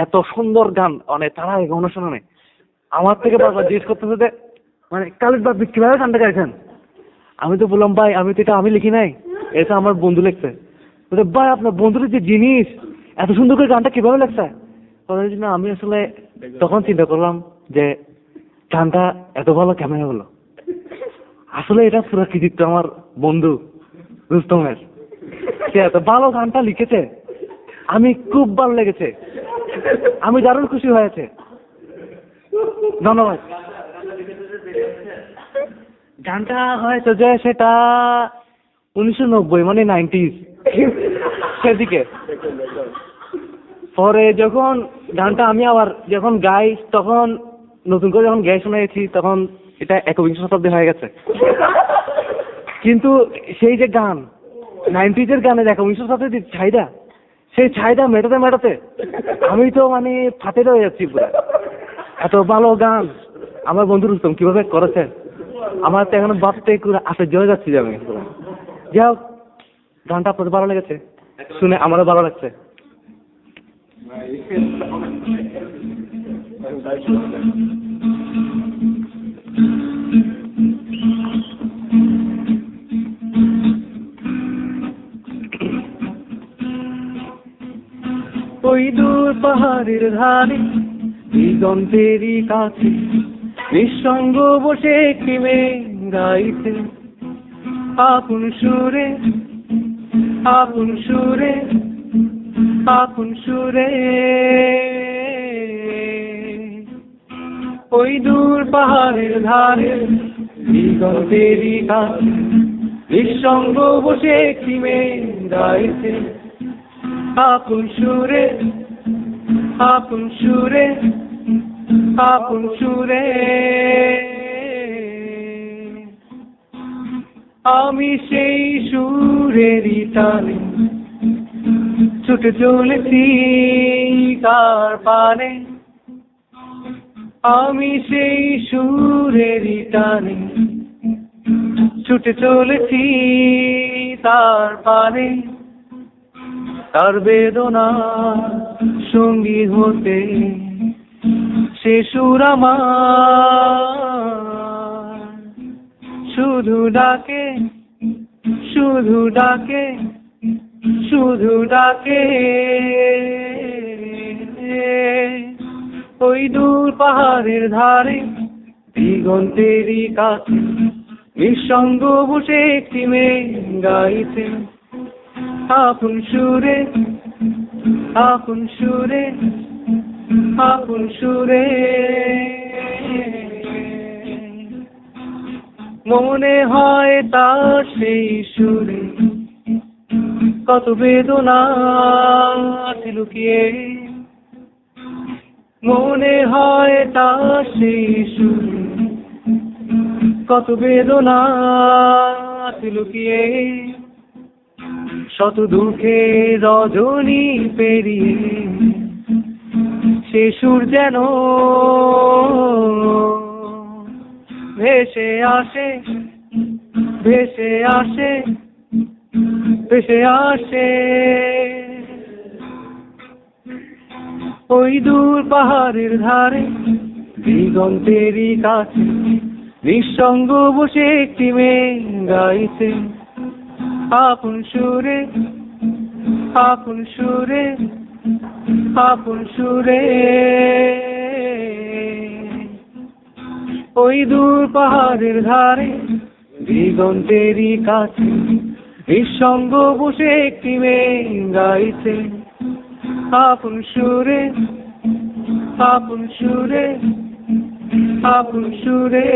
এত সুন্দর গান মানে তারা এই গান শোনা নেই। আমার থেকে বারবার জিজ্ঞেস করতেছে যে মানে কালিদ বাদ কিভাবে গানটা গাইছেন। আমি তো বললাম ভাই আমি তো এটা আমি লিখি নাই, এটা আমার বন্ধু লিখছে। বলতে ভাই আপনার বন্ধুর যে জিনিস এত সুন্দর করে গানটা কিভাবে লেখছে। না আমি আসলে তখন চিন্তা করলাম যে গানটা এত ভালো কেমন হলো। আসলে এটা পুরো কৃতিত্ব আমার বন্ধু রুস্তমের। সে এত ভালো গানটা লিখেছে, আমি খুব ভালো লেগেছে, আমি দারুণ খুশি হয়েছে। ধন্যবাদ। গানটা হয়তো যে সেটা 1990 মানে 90s সেদিকে। পরে যখন গানটা আমি আবার যখন গাই তখন নতুন করে যখন গাই শোনাইছি তখন এটা 21 শতাব্দী হয়ে গেছে। কিন্তু সেই যে গান 90s গানের 21 শতাব্দীর চাহিদা, সেই চাহিদা মেটাতে মেটাতে আমি তো মানে ফাটে রয়ে যাচ্ছি পুরো। এত ভালো গান আমার বন্ধু রুস্তম কিভাবে করেছে আমার তো এখন ভাবতে আশ্চর্য হয়ে যাচ্ছি যে আমি। যাই হোক গানটা আপনাদের ভালো লেগেছে শুনে আমারও ভালো লাগছে। ওই দূর পাহাড়ের ধারে দিগন্তেরই কাছে নিঃসঙ্গ বসে একটি মেয়ে গাইছে আপন সুরে আপন সুরে আপন সুরে। ওই দূর পাহাড়ের ধারে দিগন্তেরই কাছে নিঃসঙ্গ বসে একটি মেয়ে গাইছে আপন সুরে আপন সুরে আপন সুরে। আমি সেই সুরেরই টানে ছুটে চলেছি কার পানে, আমি সেই সুরেরই টানে ছুটে চলেছি তার পানে। তার বেদনা সঙ্গী হতে সে সুর আমার শুধু ডাকে শুধু ডাকে শুধু ডাকে। ওই দূর পাহাড়ের ধারে দিগন্তেরই কাছে নিঃসঙ্গ বসে একটি মেয়ে গাইছে আপন সুরে আপন সুরে আপন সুরে। মনে হয় তার সেই সুরে কত বেদনা আছে লুকিয়ে, মনে হয় তার সেই সুরে কত বেদনা আছে লুকিয়ে। শত দুঃখে রজনী পেরিয়ে সে সুর যেন ভেসে আসে ভেসে আসে ভেসে আসে। ওই দূর পাহাড়ের ধারে দিগন্তেরই কাছে নিঃসঙ্গ বসে একটি মেয়ে গাইছে আপন সুরে আপন সুরে আপন সুরে। ওই দূর পাহাড়ের ধারে দিগন্তেরই কাছে নিঃসঙ্গ বসে একটি মেয়ে গাইছে আপন সুরে আপন সুরে আপন সুরে।